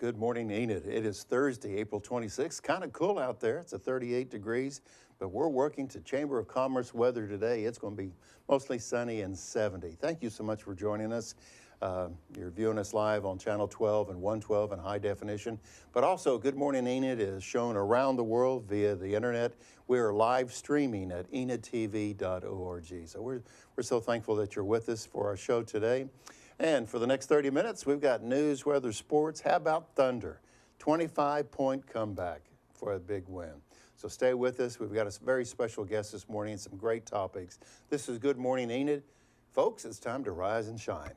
Good morning, Enid. It is Thursday, April 26th. Kind of cool out there. It's a 38 degrees, but we're working to Chamber of Commerce weather today. It's going to be mostly sunny and 70. Thank you so much for joining us. You're viewing us live on Channel 12 and 112 in high definition, but also Good Morning Enid is shown around the world via the internet. We are live streaming at enidtv.org. So we're so thankful that you're with us for our show today. And for the next 30 minutes, we've got news, weather, sports. How about Thunder? 25-point comeback for a big win. So stay with us. We've got a very special guest this morning and some great topics. This is Good Morning Enid. Folks, it's time to rise and shine.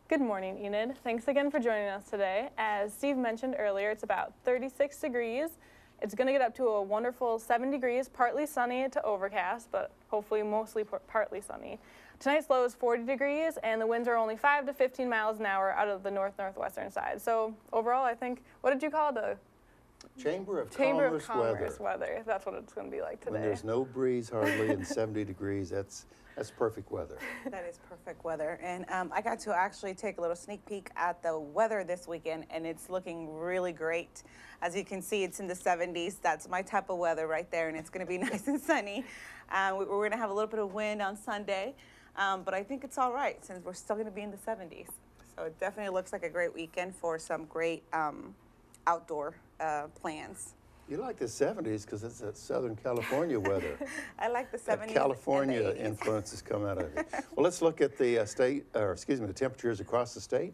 Good morning, Enid. Thanks again for joining us today. As Steve mentioned earlier, it's about 36 degrees. It's going to get up to a wonderful 7 degrees, partly sunny to overcast, but hopefully mostly partly sunny. Tonight's low is 40 degrees, and the winds are only 5 to 15 miles an hour out of the northwestern side. So overall, I think, what did you call the Chamber of Commerce weather. That's what it's going to be like today. When there's no breeze hardly and 70 degrees, that's perfect weather. That is perfect weather. And I got to actually take a little sneak peek at the weather this weekend, and it's looking really great. As you can see, it's in the 70s. That's my type of weather right there, and it's going to be nice and sunny. We're going to have a little bit of wind on Sunday, but I think it's all right since we're still going to be in the 70s. So it definitely looks like a great weekend for some great outdoor plans. You like the 70s because it's that Southern California weather. I like the 70s. That California influences come out of it. Well, let's look at the the temperatures across the state.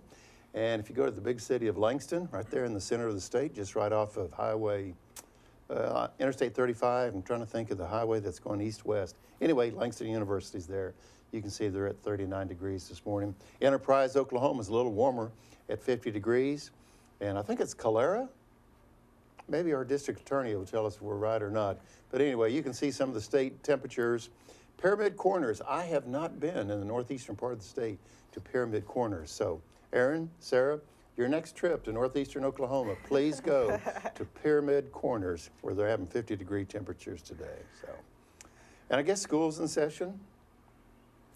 And if you go to the big city of Langston, right there in the center of the state, just right off of Interstate 35, I'm trying to think of the highway that's going east-west. Anyway, Langston University's there. You can see they're at 39 degrees this morning. Enterprise, Oklahoma is a little warmer at 50 degrees. And I think it's Calera. Maybe our district attorney will tell us if we're right or not. But anyway, you can see some of the state temperatures. Pyramid Corners. I have not been in the northeastern part of the state to Pyramid Corners. So, Erin, Sara, your next trip to northeastern Oklahoma, please go to Pyramid Corners where they're having 50-degree temperatures today. So, and I guess school's in session.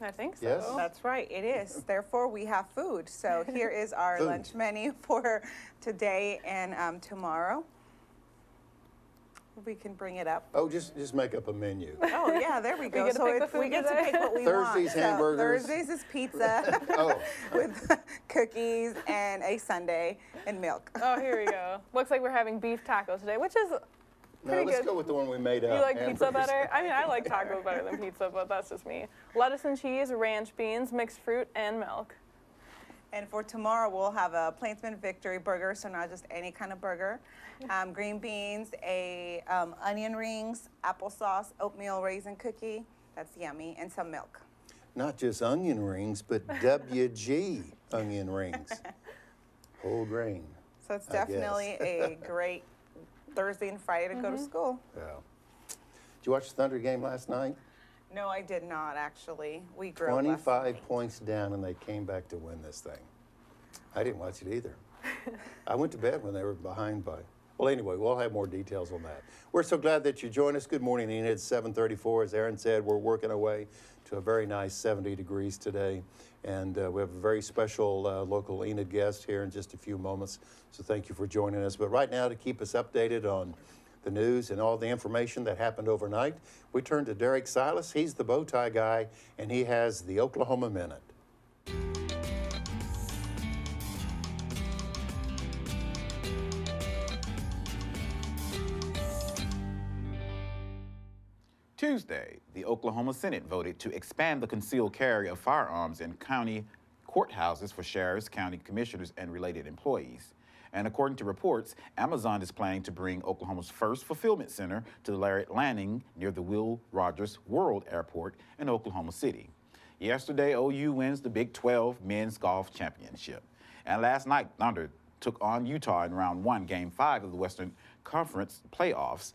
I think so. Yes? That's right, it is. Therefore, we have food. So here is our lunch menu for today and tomorrow. We can bring it up. Oh, just make up a menu. Oh, yeah, there we go. We get to pick what we Thursdays, want. hamburgers. Thursdays is pizza with cookies and a sundae and milk. Oh, here we go. Looks like we're having beef tacos today, which is pretty let's good. go with the one we made up. You like pizza better? I mean, I like tacos better than pizza, but that's just me. Lettuce and cheese, ranch beans, mixed fruit, and milk. And for tomorrow, we'll have a Plainsman Victory burger, so not just any kind of burger. Green beans, onion rings, applesauce, oatmeal raisin cookie. That's yummy, and some milk. Not just onion rings, but WG onion rings. Whole grain. So it's definitely a great Thursday and Friday to go to school. Yeah. Did you watch the Thunder game last night? No, I did not, actually. We grew 25 points down, and they came back to win this thing. I didn't watch it either. I went to bed when they were behind by. Well, anyway, we'll have more details on that. We're so glad that you joined us. Good morning, Enid. It's 7:34. As Erin said, we're working our way to a very nice 70 degrees today. And we have a very special local Enid guest here in just a few moments. So thank you for joining us. But right now, to keep us updated on the news and all the information that happened overnight, we turn to Derrick Silas. He's the bow tie guy, and he has the Oklahoma Minute. Tuesday, the Oklahoma Senate voted to expand the concealed carry of firearms in county courthouses for sheriffs, county commissioners, and related employees. And according to reports, Amazon is planning to bring Oklahoma's first fulfillment center to the Larrett Landing near the Will Rogers World Airport in Oklahoma City. Yesterday, OU wins the Big 12 Men's Golf Championship. And last night, Thunder took on Utah in round 1, game 5 of the Western Conference playoffs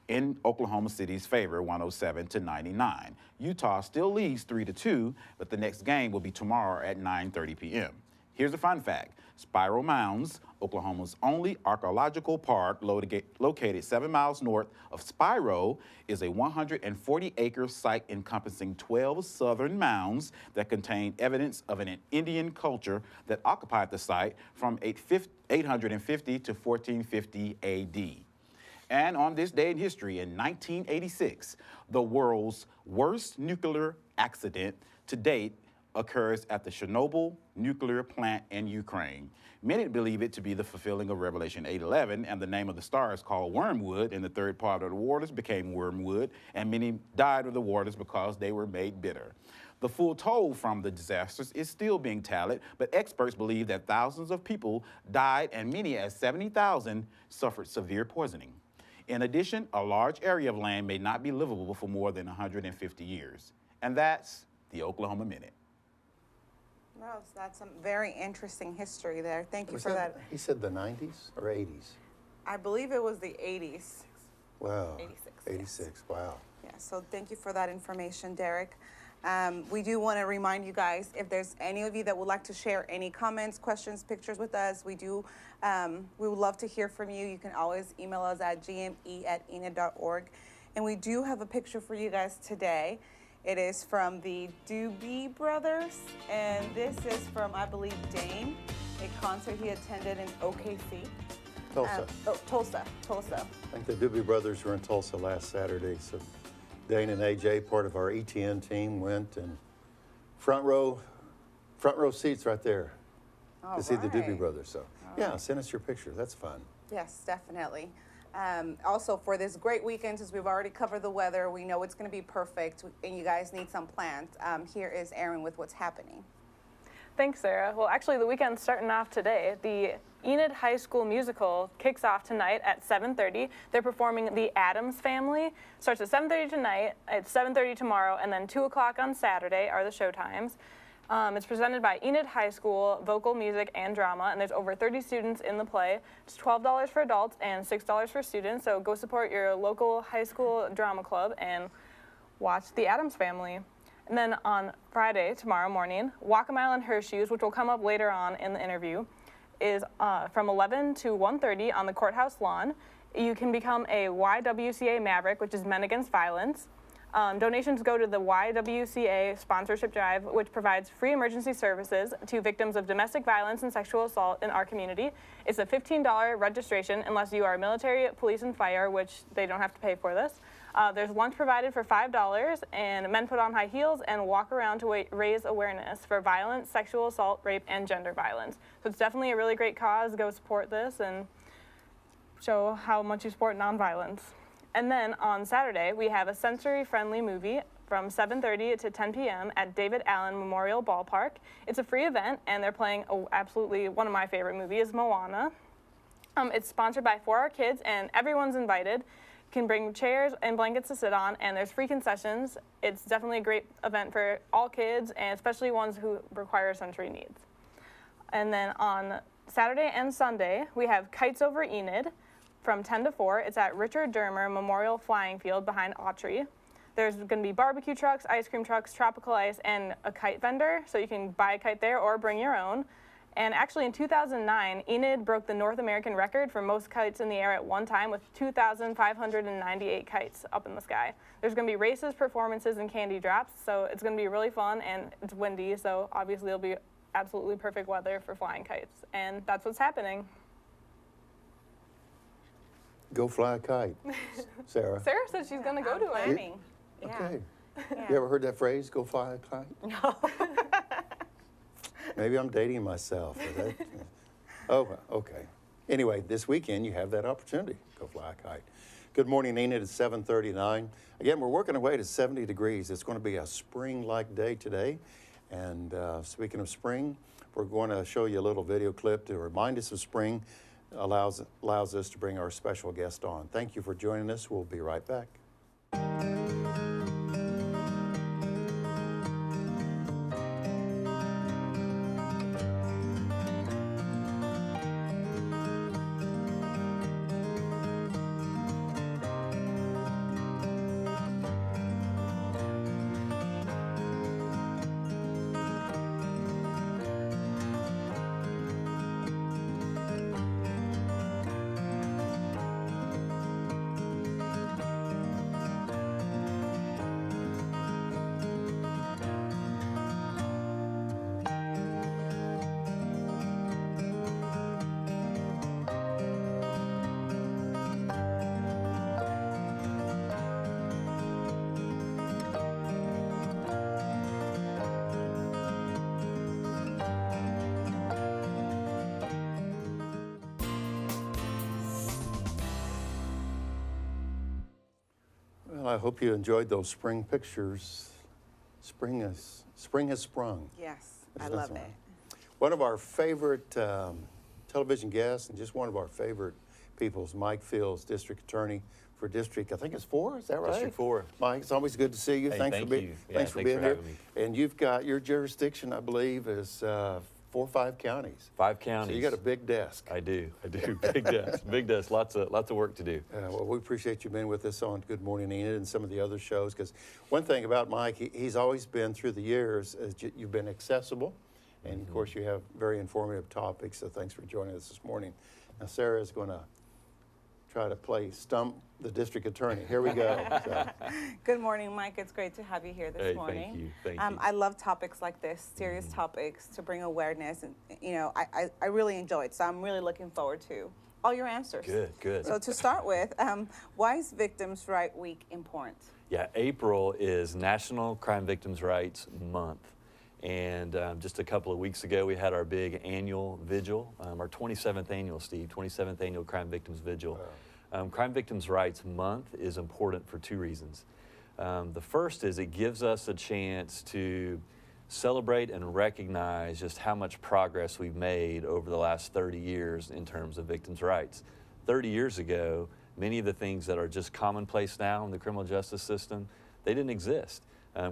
in Oklahoma City's favor, 107-99. Utah still leads 3-2, but the next game will be tomorrow at 9:30 p.m. Here's a fun fact. Spiral Mounds, Oklahoma's only archaeological park located 7 miles north of Spiro, is a 140-acre site encompassing 12 southern mounds that contain evidence of an Indian culture that occupied the site from 850 to 1450 AD. And on this day in history, in 1986, the world's worst nuclear accident to date occurs at the Chernobyl nuclear plant in Ukraine. Many believe it to be the fulfilling of Revelation 8:11, and the name of the star is called Wormwood, and the third part of the waters became wormwood, and many died of the waters because they were made bitter. The full toll from the disasters is still being tallied, but experts believe that thousands of people died and many as 70,000 suffered severe poisoning. In addition, a large area of land may not be livable for more than 150 years. And that's the Oklahoma Minute. No, that's some very interesting history there. Thank you Was for that. He said the 90s or 80s? I believe it was the 80s. Wow. 86, 86, wow. Yeah, so thank you for that information, Derrick. We do want to remind you guys, if there's any of you that would like to share any comments, questions, pictures with us, we would love to hear from you. You can always email us at gme@enid.org. And we do have a picture for you guys today. It is from the Doobie Brothers, and this is from, I believe, Dane, a concert he attended in OKC. Tulsa. Tulsa. I think the Doobie Brothers were in Tulsa last Saturday, so Dane and AJ, part of our ETN team, went, and front row seats right there to see the Doobie Brothers. So, yeah, send us your picture. That's fun. Yes, definitely. Also, for this great weekend, since we've already covered the weather, we know it's going to be perfect, and you guys need some plans. Here is Erin with what's happening. Thanks, Sarah. Well, actually, the weekend's starting off today. The Enid High School musical kicks off tonight at 7:30. They're performing The Addams Family. Starts at 7:30 tonight, it's 7:30 tomorrow, and then 2 o'clock on Saturday are the show times. It's presented by Enid High School, Vocal Music and Drama, and there's over 30 students in the play. It's $12 for adults and $6 for students, so go support your local high school drama club and watch The Addams Family. And then on Friday, tomorrow morning, Walk a Mile in Her Shoes, which will come up later on in the interview, is from 11 to 1:30 on the courthouse lawn. You can become a YWCA Maverick, which is Men Against Violence. Donations go to the YWCA sponsorship drive, which provides free emergency services to victims of domestic violence and sexual assault in our community. It's a $15 registration unless you are military, police, and fire, which they don't have to pay for this. There's lunch provided for $5, and men put on high heels and walk around to raise awareness for violence, sexual assault, rape, and gender violence. So it's definitely a really great cause. Go support this and show how much you support nonviolence. And then on Saturday, we have a sensory-friendly movie from 7:30 to 10 p.m. at David Allen Memorial Ballpark. It's a free event, and they're playing absolutely one of my favorite movies, Moana. It's sponsored by For Our Kids, and everyone's invited. You can bring chairs and blankets to sit on, and there's free concessions. It's definitely a great event for all kids, and especially ones who require sensory needs. And then on Saturday and Sunday, we have Kites Over Enid from 10 to 4. It's at Richard Dermer Memorial Flying Field behind Autry. There's going to be barbecue trucks, ice cream trucks, tropical ice, and a kite vendor, so you can buy a kite there or bring your own. And actually in 2009, Enid broke the North American record for most kites in the air at one time with 2,598 kites up in the sky. There's going to be races, performances, and candy drops, so it's going to be really fun, and it's windy, so obviously it'll be absolutely perfect weather for flying kites. And that's what's happening. Go fly a kite, Sarah. Sarah said she's going to go to it. Planning. Okay. Yeah. You ever heard that phrase, go fly a kite? No. Maybe I'm dating myself. Oh, okay. Anyway, this weekend you have that opportunity. Go fly a kite. Good morning, Enid. It's 7:39. Again, we're working our way to 70 degrees. It's going to be a spring-like day today. And speaking of spring, we're going to show you a little video clip to remind us of spring. Allows us to bring our special guest on. Thank you for joining us. We'll be right back. I hope you enjoyed those spring pictures. Spring has sprung. Yes, I Isn't that love something? it. One of our favorite television guests, and just one of our favorite people, is Mike Fields, District Attorney for District, I think it's 4, is that right? District 4. Mike, it's always good to see you. Hey, thanks thank for being you. Yeah, thanks for thanks being for here. having me. And you've got your jurisdiction, I believe, is 4 or 5 counties. 5 counties. So you got a big desk. I do. Big desk. Big desk. Lots of work to do. Well, we appreciate you being with us on Good Morning Enid and some of the other shows, because one thing about Mike, he's always been, through the years, you've been accessible, and of course you have very informative topics, so thanks for joining us this morning. Now Sara is going to try to play Stump the District Attorney. Here we go. So, Good morning, Mike. It's great to have you here this Hey, morning. thank you. Thank you. I love topics like this, serious topics to bring awareness, and I really enjoy it. So I'm really looking forward to all your answers. Good. So to start with, why is Victims' Right Week important? Yeah, April is National Crime Victims' Rights Month. And just a couple of weeks ago, we had our big annual vigil, our 27th annual, Steve, 27th annual Crime Victims Vigil. Crime Victims' Rights Month is important for 2 reasons. The first is it gives us a chance to celebrate and recognize just how much progress we've made over the last 30 years in terms of victims' rights. 30 years ago, many of the things that are just commonplace now in the criminal justice system, they didn't exist.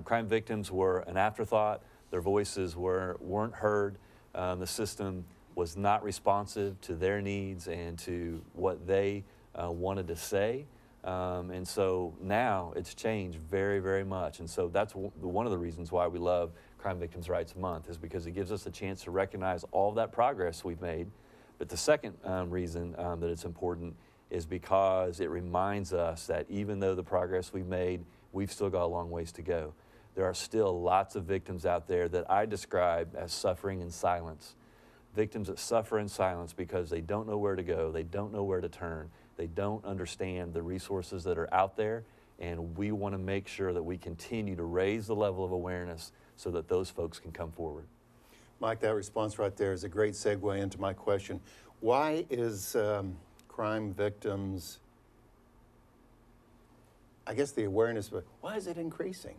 Crime victims were an afterthought. Their voices weren't heard. The system was not responsive to their needs and to what they wanted to say. And so now it's changed very, very much. And so that's one of the reasons why we love Crime Victims' Rights Month, is because it gives us a chance to recognize all of that progress we've made. But the second reason that it's important is because it reminds us that even though the progress we've made, we've still got a long ways to go. There are still lots of victims out there that I describe as suffering in silence. Victims that suffer in silence because they don't know where to go, they don't know where to turn, they don't understand the resources that are out there, and we want to make sure that we continue to raise the level of awareness so that those folks can come forward. Mike, that response right there is a great segue into my question. Why is crime victims, I guess the awareness, but why is it increasing?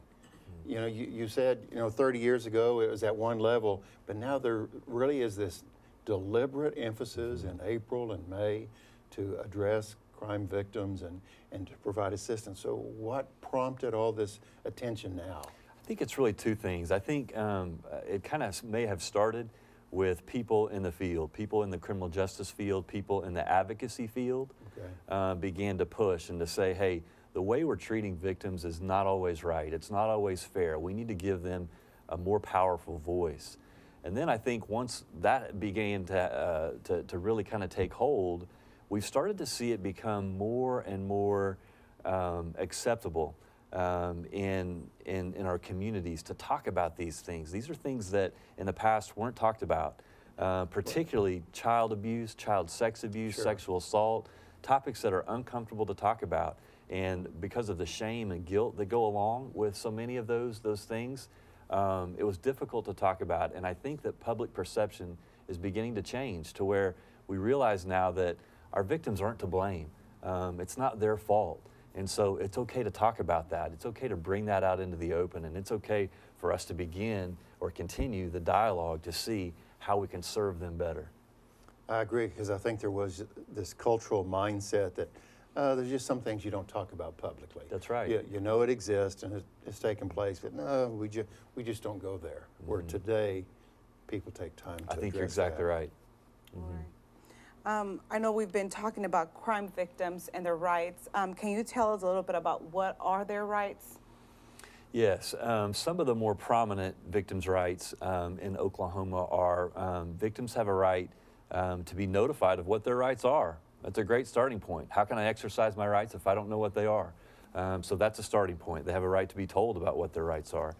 You know, you said, 30 years ago it was at one level, but now there really is this deliberate emphasis in April and May to address crime victims and to provide assistance. So what prompted all this attention now? I think it's really 2 things. I think it kind of may have started with people in the field, people in the criminal justice field, people in the advocacy field, began to push and to say, hey, the way we're treating victims is not always right. It's not always fair. We need to give them a more powerful voice. And then I think once that began to really kind of take hold, we've started to see it become more and more acceptable in our communities to talk about these things. These are things that in the past weren't talked about, particularly child abuse, child sex abuse, sexual assault, topics that are uncomfortable to talk about. And because of the shame and guilt that go along with so many of those things, it was difficult to talk about. And I think that public perception is beginning to change to where we realize now that our victims aren't to blame. It's not their fault. And so it's okay to talk about that. It's okay to bring that out into the open. And it's okay for us to begin or continue the dialogue to see how we can serve them better. I agree, because I think there was this cultural mindset that there's just some things you don't talk about publicly. That's right. You know it exists and it's taking place, but no, we just don't go there. Where today, people take time to I think address you're exactly that. right. I know we've been talking about crime victims and their rights. Can you tell us a little bit about what are their rights? Yes, some of the more prominent victims' rights in Oklahoma are victims have a right to be notified of what their rights are. That's a great starting point. How can I exercise my rights if I don't know what they are? So that's a starting point. They have a right to be told about what their rights are.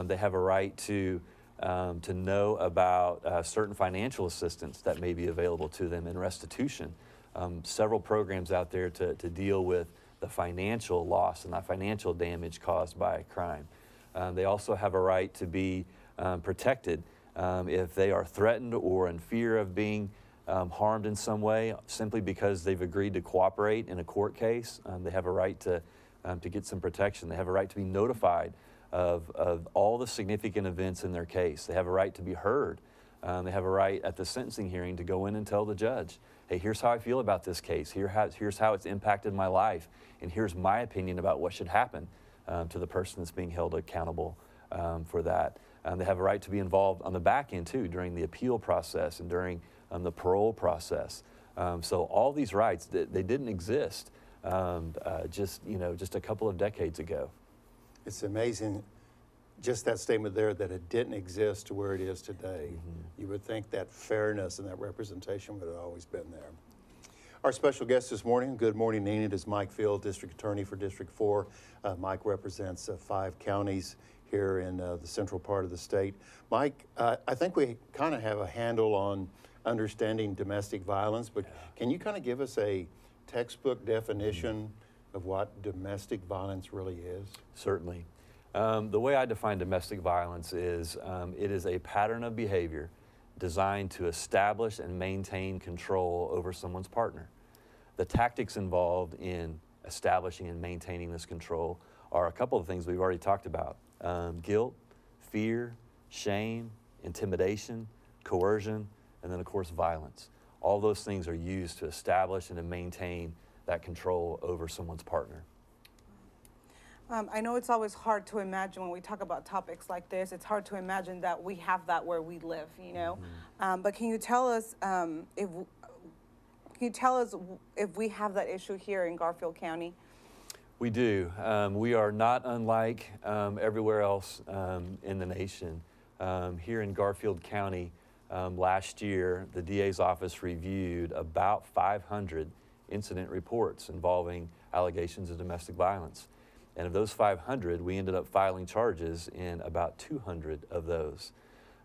They have a right to know about certain financial assistance that may be available to them in restitution. Several programs out there to deal with the financial loss and the financial damage caused by crime. They also have a right to be protected if they are threatened or in fear of being harmed in some way simply because they've agreed to cooperate in a court case. They have a right to to get some protection. They have a right to be notified of all the significant events in their case. They have a right to be heard. They have a right at the sentencing hearing to go in and tell the judge, hey, here's how I feel about this case. Here's how it's impacted my life. And here's my opinion about what should happen to the person that's being held accountable for that. They have a right to be involved on the back end too, during the appeal process and during the parole process. So all these rights, they didn't exist just a couple of decades ago. It's amazing, just that statement there, that it didn't exist to where it is today. You would think that fairness and that representation would have always been there. Our special guest this morning, Good Morning Enid, is Mike Field, District Attorney for District 4. Mike represents 5 counties here in the central part of the state. Mike, I think we kind of have a handle on understanding domestic violence, but can you kind of give us a textbook definition of what domestic violence really is? Certainly. The way I define domestic violence is it is a pattern of behavior designed to establish and maintain control over someone's partner. The tactics involved in establishing and maintaining this control are a couple of things we've already talked about. Guilt, fear, shame, intimidation, coercion, and then of course violence. All those things are used to establish and to maintain that control over someone's partner. I know it's always hard to imagine when we talk about topics like this, it's hard to imagine that we have that where we live, you know? But can you tell us if we have that issue here in Garfield County? We do. We are not unlike everywhere else in the nation. Here in Garfield County, last year, the DA's office reviewed about 500 incident reports involving allegations of domestic violence. And of those 500, we ended up filing charges in about 200 of those.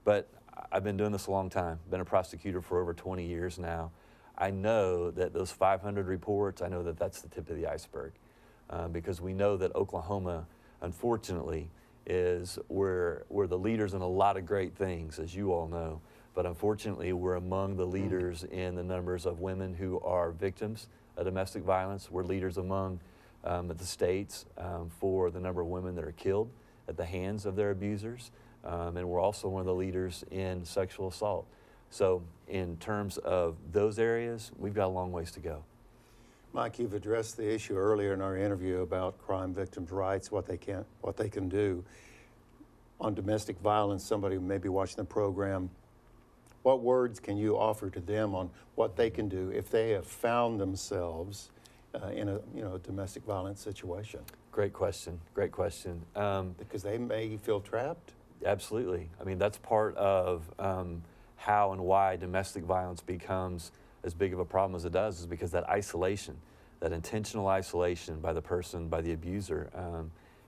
But I've been doing this a long time, been a prosecutor for over 20 years now. I know that those 500 reports, I know that that's the tip of the iceberg. Because we know that Oklahoma, unfortunately, we're the leaders in a lot of great things, as you all know. But unfortunately, we're among the leaders in the numbers of women who are victims of domestic violence. We're leaders among the states for the number of women that are killed at the hands of their abusers. And we're also one of the leaders in sexual assault. So in terms of those areas, we've got a long ways to go. Mike, you've addressed the issue earlier in our interview about crime victims' rights, what they can do. On domestic violence, somebody who may be watching the program, what words can you offer to them on what they can do if they have found themselves in a domestic violence situation? Great question. Great question. Because they may feel trapped. Absolutely. I mean, that's part of how and why domestic violence becomes as big of a problem as it does, is because that isolation, that intentional isolation by the person, by the abuser,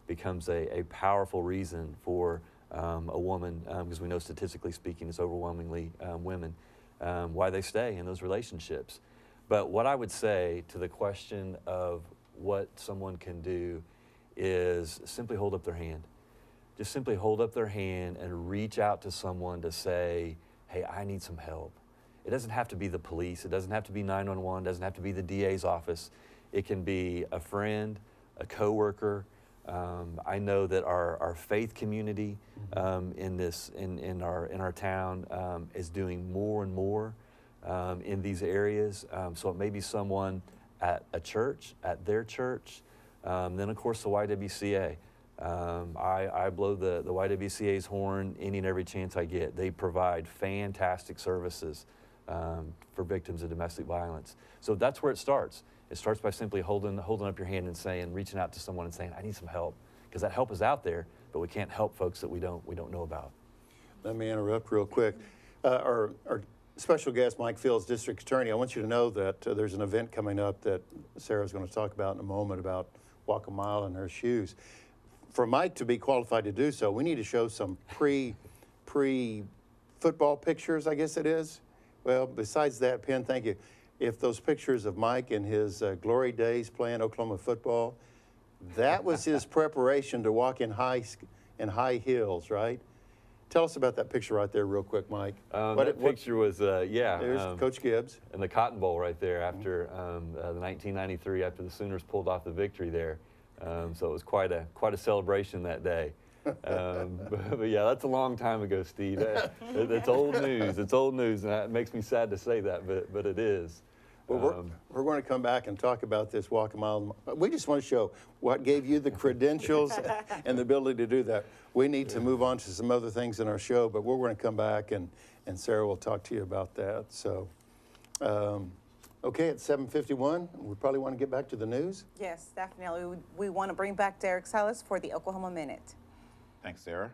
becomes a powerful reason for a woman, because we know statistically speaking it's overwhelmingly women, why they stay in those relationships. But what I would say to the question of what someone can do is simply hold up their hand. Just simply hold up their hand and reach out to someone to say, hey, I need some help. It doesn't have to be the police. It doesn't have to be 911. It doesn't have to be the DA's office. It can be a friend, a coworker. I know that our faith community in our town is doing more and more in these areas. So it may be someone at a church, at their church. Then of course the YWCA. I blow the YWCA's horn any and every chance I get. They provide fantastic services for victims of domestic violence. So that's where it starts. It starts by simply holding up your hand and saying, reaching out to someone and saying, I need some help. Because that help is out there, but we can't help folks that we don't know about. Let me interrupt real quick. Our special guest, Mike Fields, District Attorney, I want you to know that there's an event coming up that Sarah's going to talk about in a moment about walk a mile in her shoes. For Mike to be qualified to do so, we need to show some pre-football pictures, I guess it is. Well, besides that, Penn, thank you. If those pictures of Mike in his glory days playing Oklahoma football, that was his preparation to walk in high heels, right? Tell us about that picture right there real quick, Mike. That picture was, There's Coach Gibbs. In the Cotton Bowl right there after the 1993, after the Sooners pulled off the victory there. So it was quite a celebration that day. But yeah, that's a long time ago, Steve. It's old news. It's old news, and it makes me sad to say that, but it is. Well, we're going to come back and talk about this walk a mile. We just want to show what gave you the credentials and the ability to do that. We need to move on to some other things in our show, but we're going to come back and Sara will talk to you about that. So, okay, it's 7:51. We probably want to get back to the news. Yes, definitely. We want to bring back Derrick Silas for the Oklahoma Minute. Thanks, Sara.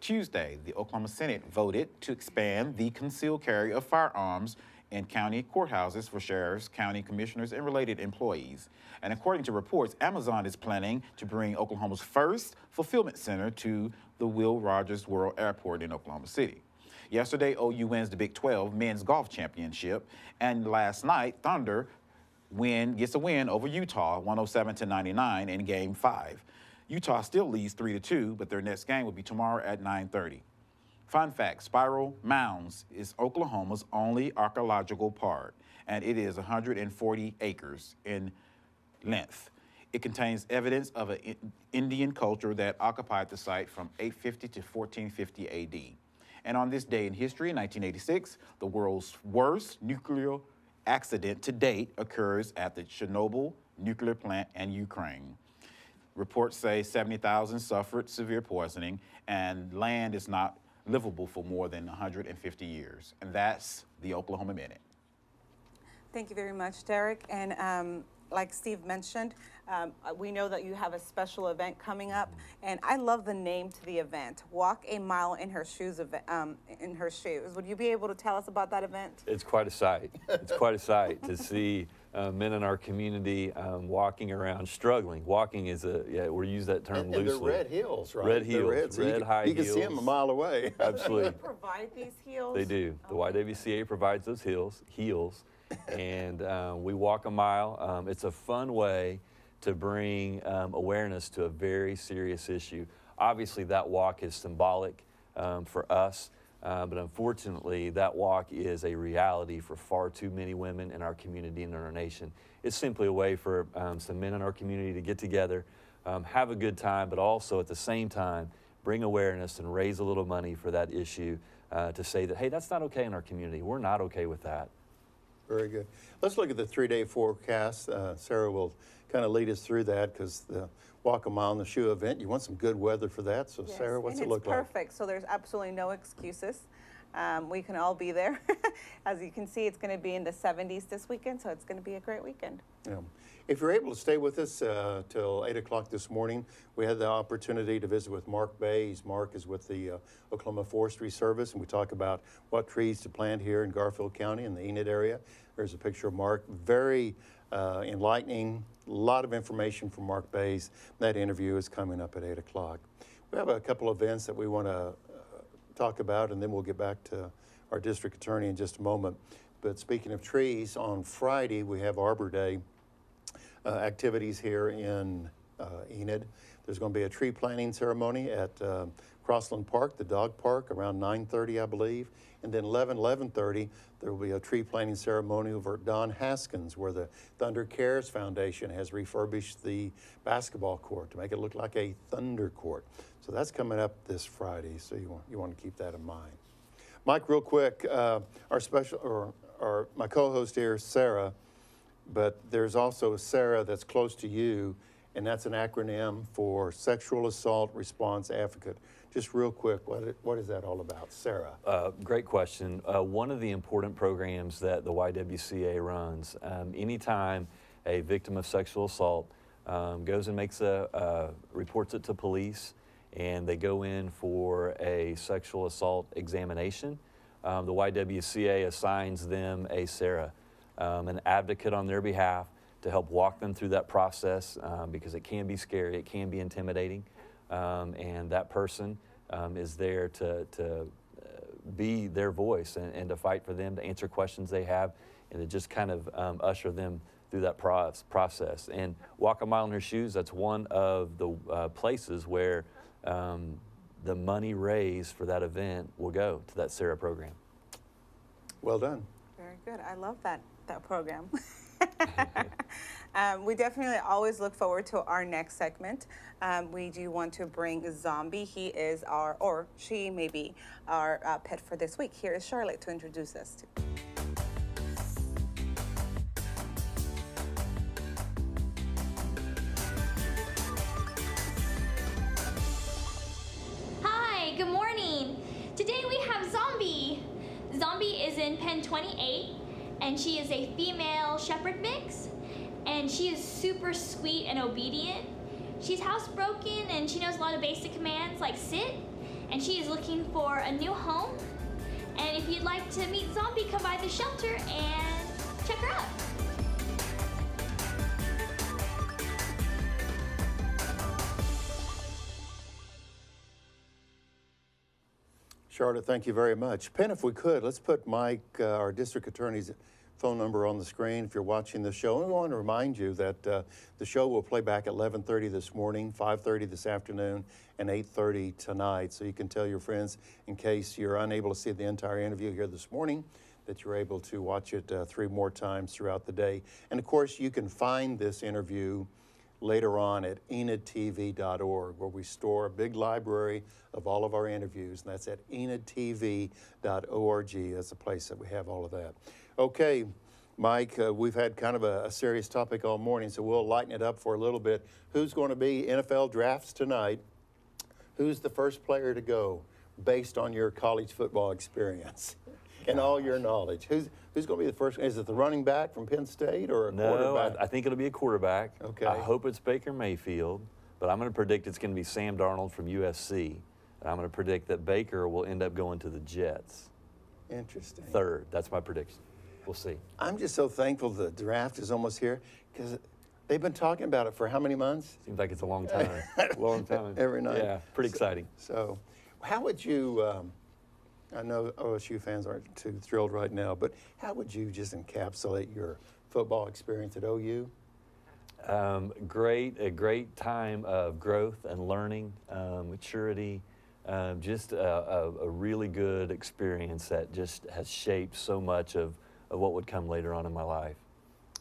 Tuesday, the Oklahoma Senate voted to expand the concealed carry of firearms in county courthouses for sheriffs, county commissioners, and related employees. And according to reports, Amazon is planning to bring Oklahoma's first fulfillment center to the Will Rogers World Airport in Oklahoma City. Yesterday, OU wins the Big 12 Men's Golf Championship, and last night, Thunder gets a win over Utah, 107-99 in Game 5. Utah still leads 3-2, but their next game will be tomorrow at 9:30. Fun fact, Spiral Mounds is Oklahoma's only archaeological park, and it is 140 acres in length. It contains evidence of an Indian culture that occupied the site from 850 to 1450 AD. And on this day in history, in 1986, the world's worst nuclear accident to date occurs at the Chernobyl nuclear plant in Ukraine. Reports say 70,000 suffered severe poisoning, and land is not livable for more than 150 years. And that's the Oklahoma Minute. Thank you very much, Derrick. And like Steve mentioned, we know that you have a special event coming up, and I love the name to the event, Walk a Mile in Her Shoes. Would you be able to tell us about that event? It's quite a sight. It's quite a sight to see men in our community walking around, struggling. Walking is we use that term loosely. And they're red heels, right? Red heels, red, so high heels. You can see them a mile away. Absolutely. Do they provide these heels? They do. The YWCA provides those heels, and we walk a mile. It's a fun way to bring awareness to a very serious issue. Obviously, that walk is symbolic for us, but unfortunately, that walk is a reality for far too many women in our community and in our nation. It's simply a way for some men in our community to get together, have a good time, but also at the same time, bring awareness and raise a little money for that issue to say that, hey, that's not okay in our community. We're not okay with that. Very good. Let's look at the 3-day forecast. Sara will kind of lead us through that because the Walk a Mile in the Shoe event, you want some good weather for that. So, Yes, Sara, what's and it look it's like? perfect, so there's absolutely no excuses. We can all be there. As you can see, it's going to be in the 70s this weekend, so it's going to be a great weekend. Yeah. If you're able to stay with us till 8 o'clock this morning, we had the opportunity to visit with Mark Bays. Mark is with the Oklahoma Forestry Service, and we talk about what trees to plant here in Garfield County in the Enid area. There's a picture of Mark, very enlightening, a lot of information from Mark Bays. That interview is coming up at 8 o'clock. We have a couple events that we want to talk about, and then we'll get back to our district attorney in just a moment. But speaking of trees, on Friday we have Arbor Day activities here in Enid. There's going to be a tree planting ceremony at Crossland Park, the dog park, around 9:30, I believe. And then 11:30, there will be a tree planting ceremony over at Don Haskins, where the Thunder Cares Foundation has refurbished the basketball court to make it look like a Thunder court. So that's coming up this Friday, so you want to keep that in mind. Mike, real quick, my co-host here, Sara, but there's also Sara that's close to you, and that's an acronym for Sexual Assault Response Advocate. Just real quick, what is that all about, Sara? Great question. One of the important programs that the YWCA runs, anytime a victim of sexual assault goes and reports it to police, and they go in for a sexual assault examination, the YWCA assigns them a Sara, an advocate on their behalf to help walk them through that process because it can be scary, it can be intimidating, and that person is there to be their voice and to fight for them, to answer questions they have, and to just kind of usher them through that process. And Walk a Mile in Her Shoes, that's one of the places where the money raised for that event will go to that Sara program. Well done. Very good. I love that program. We definitely always look forward to our next segment. We do want to bring Zombie. He is our, or she may be our pet for this week. Here is Charlotte to introduce us to. Hi, good morning. Today we have Zombie. Zombie is in Penn 28, and she is a female shepherd mix, and she is super sweet and obedient. She's housebroken, and she knows a lot of basic commands like sit, and she is looking for a new home. And if you'd like to meet Zombie, come by the shelter and check her out. Charlotte, thank you very much. Penn, if we could, let's put Mike, our district attorney's phone number on the screen if you're watching the show. And we want to remind you that the show will play back at 11:30 this morning, 5:30 this afternoon, and 8:30 tonight. So you can tell your friends, in case you're unable to see the entire interview here this morning, that you're able to watch it 3 more times throughout the day. And of course, you can find this interview later on at enidtv.org, where we store a big library of all of our interviews, and that's at enidtv.org. That's the place that we have all of that. Okay, Mike, we've had kind of a serious topic all morning, so we'll lighten it up for a little bit. Who's going to be NFL drafts tonight? Who's the first player to go based on your college football experience and all your knowledge? Who's going to be the first? Is it the running back from Penn State or a quarterback? No, I think it'll be a quarterback. Okay. I hope it's Baker Mayfield, but I'm going to predict it's going to be Sam Darnold from USC. And I'm going to predict that Baker will end up going to the Jets. Interesting. Third. That's my prediction. We'll see. I'm just so thankful the draft is almost here because they've been talking about it for how many months? Seems like it's a long time. Long time. Every night. Yeah, pretty exciting. So how would you, I know OSU fans aren't too thrilled right now, but how would you just encapsulate your football experience at OU? A great time of growth and learning, maturity, just a really good experience that just has shaped so much of what would come later on in my life.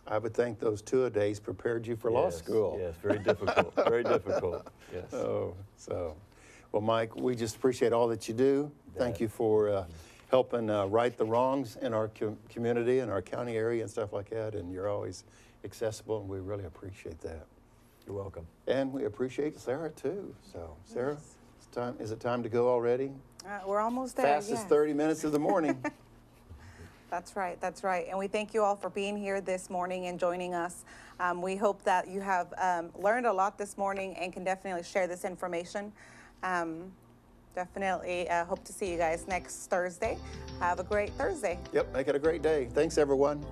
I would think those 2-a-days prepared you for law school. Yes, very difficult, very difficult, yes. Oh, so, well, Mike, we just appreciate all that you do. Thank you for helping right the wrongs in our community and our county area and stuff like that, and you're always accessible, and we really appreciate that. You're welcome. And we appreciate Sara, too. So, Sara, is it time to go already? We're almost there. Fastest 30 minutes of the morning. That's right, that's right. And we thank you all for being here this morning and joining us. We hope that you have learned a lot this morning and can definitely share this information. Definitely hope to see you guys next Thursday. Have a great Thursday. Yep, make it a great day. Thanks, everyone.